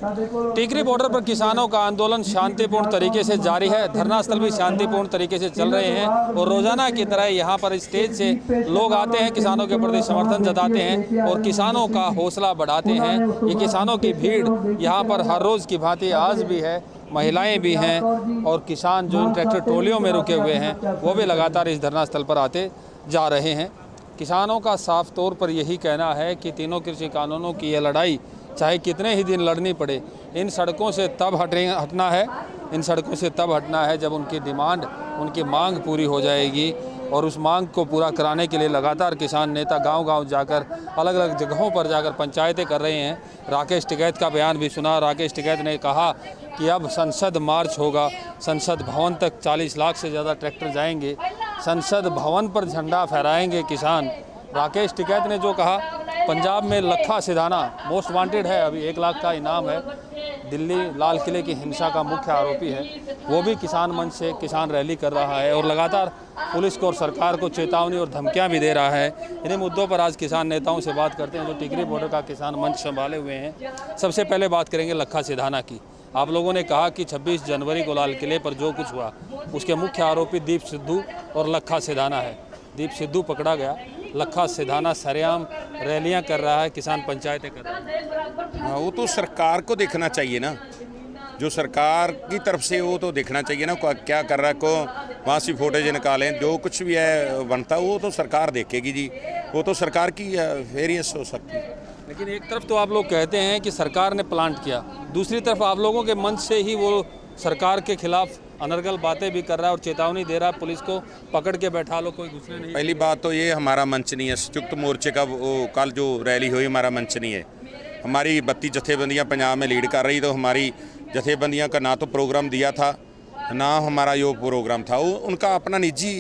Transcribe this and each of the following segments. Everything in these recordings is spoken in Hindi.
टिकरी बॉर्डर पर किसानों का आंदोलन शांतिपूर्ण तरीके से जारी है। धरना स्थल भी शांतिपूर्ण तरीके से चल रहे हैं और रोजाना की तरह यहाँ पर स्टेज से लोग आते हैं, किसानों के प्रति समर्थन जताते हैं और किसानों का हौसला बढ़ाते हैं। ये किसानों की भीड़ यहाँ पर हर रोज़ की भांति आज भी है, महिलाएं भी हैं और किसान जो इन ट्रैक्टर ट्रॉलियों में रुके हुए हैं वो भी लगातार इस धरना स्थल पर आते जा रहे हैं। किसानों का साफ तौर पर यही कहना है कि तीनों कृषि कानूनों की ये लड़ाई चाहे कितने ही दिन लड़नी पड़े, इन सड़कों से तब हटना है, इन सड़कों से तब हटना है जब उनकी डिमांड, उनकी मांग पूरी हो जाएगी। और उस मांग को पूरा कराने के लिए लगातार किसान नेता गांव-गांव जाकर, अलग अलग जगहों पर जाकर पंचायतें कर रहे हैं। राकेश टिकैत का बयान भी सुना। राकेश टिकैत ने कहा कि अब संसद मार्च होगा, संसद भवन तक 40 लाख से ज़्यादा ट्रैक्टर जाएंगे, संसद भवन पर झंडा फहराएंगे किसान। राकेश टिकैत ने जो कहा, पंजाब में लखा सिधाना मोस्ट वांटेड है, अभी 1 लाख का इनाम है, दिल्ली लाल किले की हिंसा का मुख्य आरोपी है, वो भी किसान मंच से किसान रैली कर रहा है और लगातार पुलिस को और सरकार को चेतावनी और धमकियां भी दे रहा है। इन्हीं मुद्दों पर आज किसान नेताओं से बात करते हैं जो टिकरी बॉर्डर का किसान मंच संभाले हुए हैं। सबसे पहले बात करेंगे लखा सिधाना की। आप लोगों ने कहा कि 26 जनवरी को लाल किले पर जो कुछ हुआ उसके मुख्य आरोपी दीप सिद्धू और लखा सिधाना है। दीप सिद्धू पकड़ा गया, लखा सिधाना सरेआम रैलियां कर रहा है, किसान पंचायतें कर रहा है। हाँ, वो तो सरकार को देखना चाहिए ना, जो सरकार की तरफ से वो तो देखना चाहिए ना, क्या कर रहा है, को वहाँ से फुटेज निकालें, जो कुछ भी है बनता वो तो सरकार देखेगी जी, वो तो सरकार की वेरियस हो सकती है। लेकिन एक तरफ तो आप लोग कहते हैं कि सरकार ने प्लांट किया, दूसरी तरफ आप लोगों के मंच से ही वो सरकार के खिलाफ अनर्गल बातें भी कर रहा है और चेतावनी दे रहा है, पुलिस को पकड़ के बैठा लो, कोई घुसने नहीं। पहली बात तो ये हमारा मंच नहीं है, संयुक्त मोर्चे का वो कल जो रैली हुई हमारा मंच नहीं है। हमारी 32 जथेबंदियाँ पंजाब में लीड कर रही, तो हमारी जथेबंदियाँ का ना तो प्रोग्राम दिया था ना हमारा यो प्रोग्राम था, वो उनका अपना निजी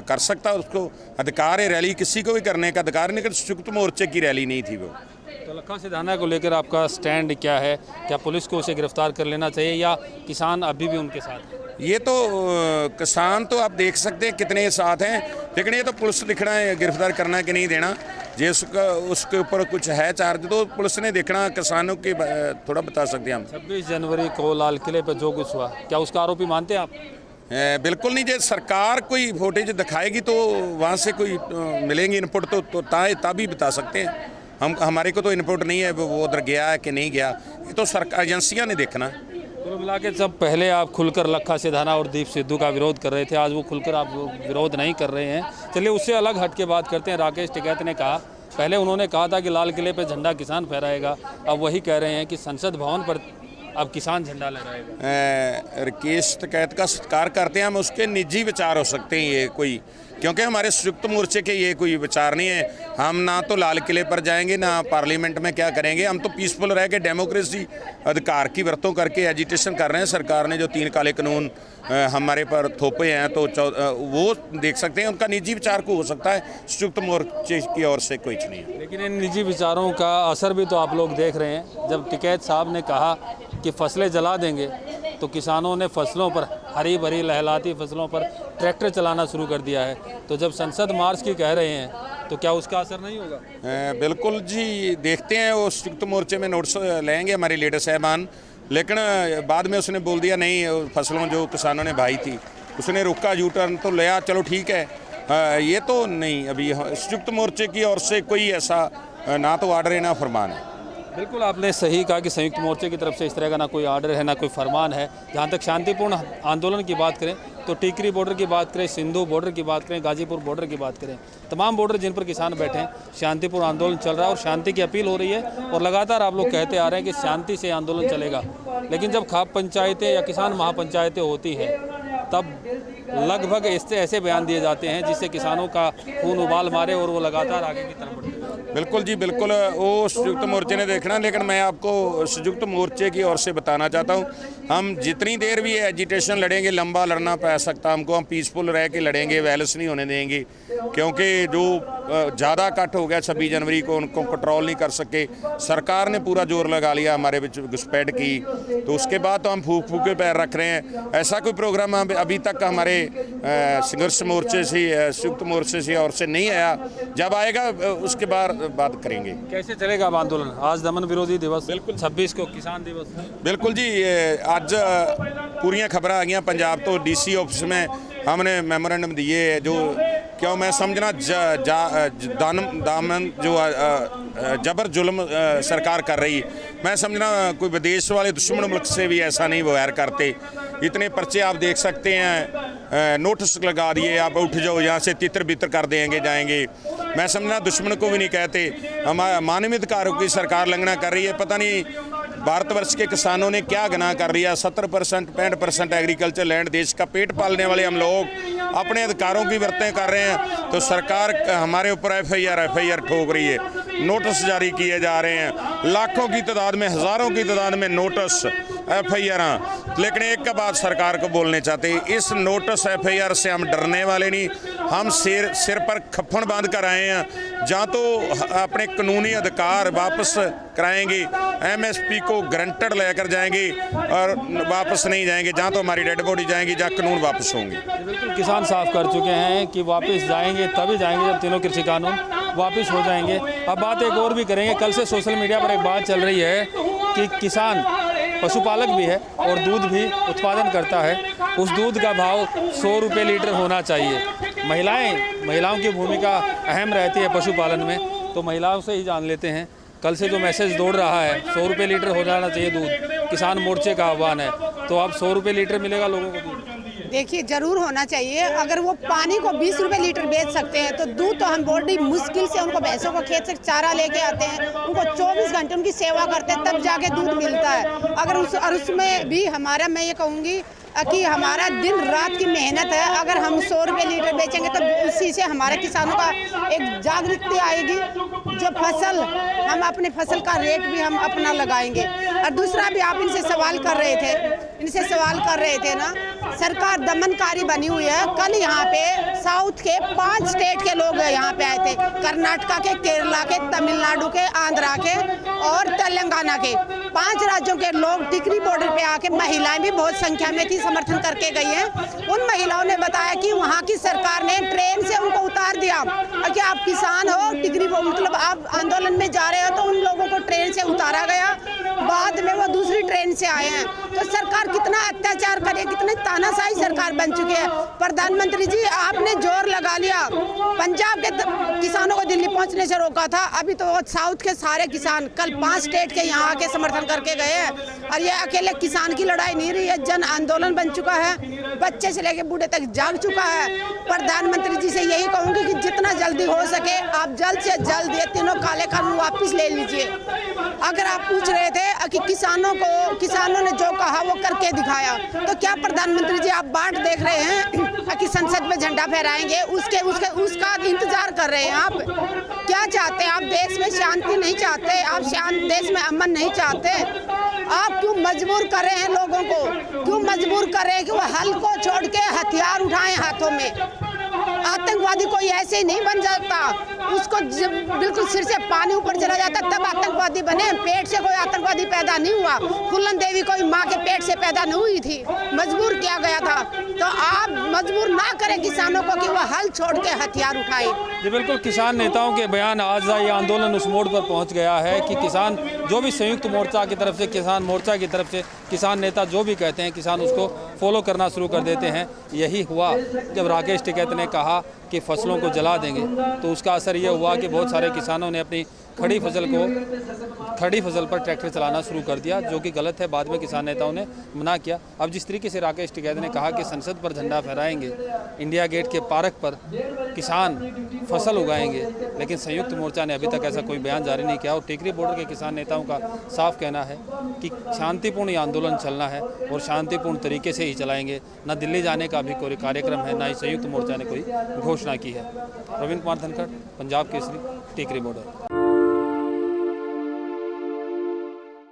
कर सकता है, उसको अधिकार है, रैली किसी को भी करने का अधिकार नहीं, लेकिन संयुक्त मोर्चे की रैली नहीं थी वो। तो लखा सिधाना को लेकर आपका स्टैंड क्या है? क्या पुलिस को उसे गिरफ्तार कर लेना चाहिए या किसान अभी भी उनके साथ? ये तो किसान तो आप देख सकते हैं कितने साथ हैं, लेकिन ये तो पुलिस लिखना है गिरफ्तार करना है कि नहीं देना, जिसका उसके ऊपर कुछ है चार्ज तो पुलिस ने देखना, किसानों के थोड़ा बता सकते हैं हम। 26 जनवरी को लाल किले पर जो कुछ हुआ, क्या उसका आरोपी मानते हैं आप? बिल्कुल नहीं, जब सरकार कोई फुटेज दिखाएगी तो वहाँ से कोई मिलेंगे इनपुट तो तभी बता सकते हैं हम। हमारे को तो इनपुट नहीं है वो उधर गया है कि नहीं गया, ये तो सरकार एजेंसियाँ ने देखना। कुल मिला के सब पहले आप खुलकर लखा सिधाना और दीप सिद्धू का विरोध कर रहे थे, आज वो खुलकर आप विरोध नहीं कर रहे हैं। चलिए उससे अलग हट के बात करते हैं। राकेश टिकैत ने कहा, पहले उन्होंने कहा था कि लाल किले पे झंडा किसान फहराएगा, अब वही कह रहे हैं कि संसद भवन पर अब किसान झंडा लहराएगा। राकेश टिकैत का सत्कार करते हैं हम, उसके निजी विचार हो सकते हैं ये कोई, क्योंकि हमारे संयुक्त मोर्चे के ये कोई विचार नहीं है। हम ना तो लाल किले पर जाएंगे ना पार्लियामेंट में क्या करेंगे, हम तो पीसफुल रह के डेमोक्रेसी अधिकार की वरतों करके एजिटेशन कर रहे हैं। सरकार ने जो 3 काले कानून हमारे पर थोपे हैं तो वो देख सकते हैं, उनका निजी विचार को हो सकता है, संयुक्त मोर्चे की ओर से कुछ नहीं है। लेकिन इन निजी विचारों का असर भी तो आप लोग देख रहे हैं। जब टिकैत साहब ने कहा कि फसलें जला देंगे तो किसानों ने फसलों पर, हरी भरी लहलाती फसलों पर ट्रैक्टर चलाना शुरू कर दिया है। तो जब संसद मार्च की कह रहे हैं तो क्या उसका असर नहीं होगा? बिल्कुल जी, देखते हैं, वो संयुक्त मोर्चे में नोट्स लेंगे हमारे लीडर साहबान, लेकिन बाद में उसने बोल दिया नहीं, फसलों जो किसानों ने भाई थी उसने रुका, यू टर्न तो लिया, चलो ठीक है। ये तो नहीं, अभी संयुक्त मोर्चे की ओर से कोई ऐसा ना तो ऑर्डर है ना फरमान है। बिल्कुल आपने सही कहा कि संयुक्त मोर्चे की तरफ से इस तरह का ना कोई आर्डर है ना कोई फरमान है। जहाँ तक शांतिपूर्ण आंदोलन की बात करें तो टिकरी बॉर्डर की बात करें, सिंधु बॉर्डर की बात करें, गाजीपुर बॉर्डर की बात करें, तमाम बॉर्डर जिन पर किसान बैठे हैं, शांतिपूर्ण आंदोलन चल रहा है और शांति की अपील हो रही है। और लगातार आप लोग कहते आ रहे हैं कि शांति से आंदोलन चलेगा, लेकिन जब खाप पंचायतें या किसान महापंचायतें होती हैं तब लगभग ऐसे बयान दिए जाते हैं जिससे किसानों का खून उबाल मारे और वो लगातार आगे की तरफ बढ़ते हैं। बिल्कुल जी, बिल्कुल, वो संयुक्त मोर्चे ने देखना, लेकिन मैं आपको संयुक्त मोर्चे की ओर से बताना चाहता हूँ, हम जितनी देर भी एजिटेशन लड़ेंगे, लंबा लड़ना पड़ सकता हमको, हम पीसफुल रह के लड़ेंगे, वायलेंस नहीं होने देंगे, क्योंकि जो ज़्यादा इकट्ठ हो गया 26 जनवरी को, उनको कंट्रोल नहीं कर सके, सरकार ने पूरा जोर लगा लिया हमारे बीच घुसपैठ की, तो उसके बाद तो हम फूक फूक के पैर रख रहे हैं। ऐसा कोई प्रोग्राम अभी तक हमारे संघर्ष मोर्चे से, संयुक्त मोर्चे से और से नहीं आया। जब आएगा उसके बाद बात करेंगे। कैसे चलेगा अब आंदोलन? आज दमन विरोधी दिवस, बिल्कुल 26 को किसान दिवस। बिल्कुल जी, अज पूरियां खबर आ गई पंजाब तो DC ऑफिस में हमने मैमोरेंडम दिए, जो क्यों मैं समझना दामन जो जबर जुल्म सरकार कर रही, मैं समझना कोई विदेश वाले दुश्मन मुल्क से भी ऐसा नहीं व्यवहार करते। इतने पर्चे आप देख सकते हैं, नोटिस लगा दिए, आप उठ जाओ यहाँ से, तितर बितर कर देंगे जाएंगे। मैं समझना दुश्मन को भी नहीं कहते। हमारे मानवीय अधिकारों की सरकार लंघना कर रही है। पता नहीं भारतवर्ष के किसानों ने क्या गुनाह कर लिया। 70% 65% एग्रीकल्चर लैंड, देश का पेट पालने वाले हम लोग अपने अधिकारों की वर्तें कर रहे हैं, तो सरकार हमारे ऊपर FIR ठोक रही है, नोटिस जारी किए जा रहे हैं, लाखों की तादाद में, हज़ारों की तादाद में नोटिस FIR। लेकिन एक का बात सरकार को बोलने चाहते हैं, इस नोटिस FIR से हम डरने वाले नहीं, हम सिर पर खप्पन बांध कर आए हैं। जहाँ तो अपने कानूनी अधिकार वापस कराएंगे, MSP को गारंटेड लेकर जाएंगे और वापस नहीं जाएंगे। जहाँ तो हमारी डेड बॉडी जाएंगी, जहाँ कानून वापस होंगे। बिल्कुल किसान साफ कर चुके हैं कि वापस जाएंगे तभी जाएंगे जब तीनों कृषि कानून वापस हो जाएंगे। अब बात एक और भी करेंगे। कल से सोशल मीडिया पर एक बात चल रही है कि किसान पशुपालक भी है और दूध भी उत्पादन करता है, उस दूध का भाव 100 रुपये लीटर होना चाहिए। महिलाओं की भूमिका अहम रहती है पशुपालन में, तो महिलाओं से ही जान लेते हैं। कल से जो मैसेज दौड़ रहा है 100 रुपये लीटर हो जाना चाहिए दूध, किसान मोर्चे का आह्वान है, तो अब 100 रुपये लीटर मिलेगा लोगों को दूध? देखिए, ज़रूर होना चाहिए। अगर वो पानी को 20 रुपये लीटर बेच सकते हैं तो दूध तो हम बड़ी मुश्किल से उनको भैंसों को खेत से चारा लेके आते हैं, उनको 24 घंटे उनकी सेवा करते हैं, तब जाके दूध मिलता है। अगर उसमें भी हमारा, मैं ये कहूँगी कि हमारा दिन रात की मेहनत है। अगर हम 100 रुपये लीटर बेचेंगे तो उसी से हमारे किसानों का एक जागरूकता आएगी। जो फसल, हम अपने फसल का रेट भी हम अपना लगाएंगे। और दूसरा भी आप इनसे सवाल कर रहे थे ना, सरकार दमनकारी बनी हुई है। कल यहाँ पे साउथ के 5 स्टेट के लोग यहाँ पे आए थे, कर्नाटका के, केरला के, तमिलनाडु के, आंध्रा के और तेलंगाना के। 5 राज्यों के लोग टिकरी बॉर्डर पे आके, महिलाएं भी बहुत संख्या में थी, समर्थन करके गई हैं। उन महिलाओं ने बताया कि वहाँ की सरकार ने ट्रेन से उनको उतार दिया कि आप किसान हो, टिकरी मतलब आप आंदोलन में जा रहे हो, तो उन लोगों को ट्रेन से उतारा गया। बाद में वो दूसरी ट्रेन से आए हैं। तो सरकार कितना अत्याचार करे, कितनी तानाशाही सरकार बन चुकी है। प्रधानमंत्री जी, आपने जोर लगा लिया, पंजाब के किसानों को दिल्ली पहुंचने से रोका था, अभी तो साउथ के सारे किसान कल 5 स्टेट के यहाँ आके समर्थन करके गए हैं। और ये अकेले किसान की लड़ाई नहीं रही है, जन आंदोलन बन चुका है, बच्चे से लेकर बूढ़े तक जाग चुका है। प्रधानमंत्री जी से यही कहूँगी कि जितना जल्दी हो सके आप जल्द से जल्द ये तीनों काले कानून वापस ले लीजिए। अगर आप पूछ रहे थे कि किसानों ने जो कहा वो करके दिखाया, तो क्या प्रधानमंत्री जी आप बाट देख रहे हैं कि संसद में झंडा फहराएंगे, उसका इंतजार कर रहे हैं? आप क्या चाहते हैं? आप देश में शांति नहीं चाहते, आप देश में अमन नहीं चाहते? आप क्यों मजबूर कर रहे हैं लोगों को? क्यों मजबूर कर रहे हैं कि वो हल को छोड़ के हथियार उठाएं हाथों में? आतंकवादी कोई ऐसे ही नहीं बन जाता, उसको बिल्कुल सिर से पानी ऊपर चला जाता तब आतंकवादी बने। पेट से कोई आतंकवादी पैदा नहीं हुआ। फूलन देवी कोई माँ के पेट से पैदा नहीं हुई थी, मजबूर किया गया था। तो आप मजबूर ना करें किसानों को कि वो हल छोड़ के हथियार उठाएं। जी बिल्कुल, किसान नेताओं के बयान, आज ये आंदोलन उस मोड़ पर पहुँच गया है कि किसान जो भी संयुक्त मोर्चा की तरफ से, किसान मोर्चा की तरफ से किसान नेता जो भी कहते हैं, किसान उसको फॉलो करना शुरू कर देते हैं। यही हुआ जब राकेश टिकैत ने कहा कि फसलों को जला देंगे, तो उसका असर ये हुआ कि बहुत सारे किसानों ने अपनी खड़ी फसल पर ट्रैक्टर चलाना शुरू कर दिया, जो कि गलत है। बाद में किसान नेताओं ने मना किया। अब जिस तरीके से राकेश टिकैत ने कहा कि संसद पर झंडा फहराएंगे, इंडिया गेट के पार्क पर किसान फसल उगाएंगे, लेकिन संयुक्त मोर्चा ने अभी तक ऐसा कोई बयान जारी नहीं किया। और टिकरी बॉर्डर के किसान नेताओं का साफ कहना है कि शांतिपूर्ण ये आंदोलन चलना है और शांतिपूर्ण तरीके से ही चलाएंगे। न दिल्ली जाने का भी कोई कार्यक्रम है, न ही संयुक्त मोर्चा ने कोई घोषणा की है। प्रवीण कुमार धनखड़, पंजाब केसरी, टिकरी बॉर्डर।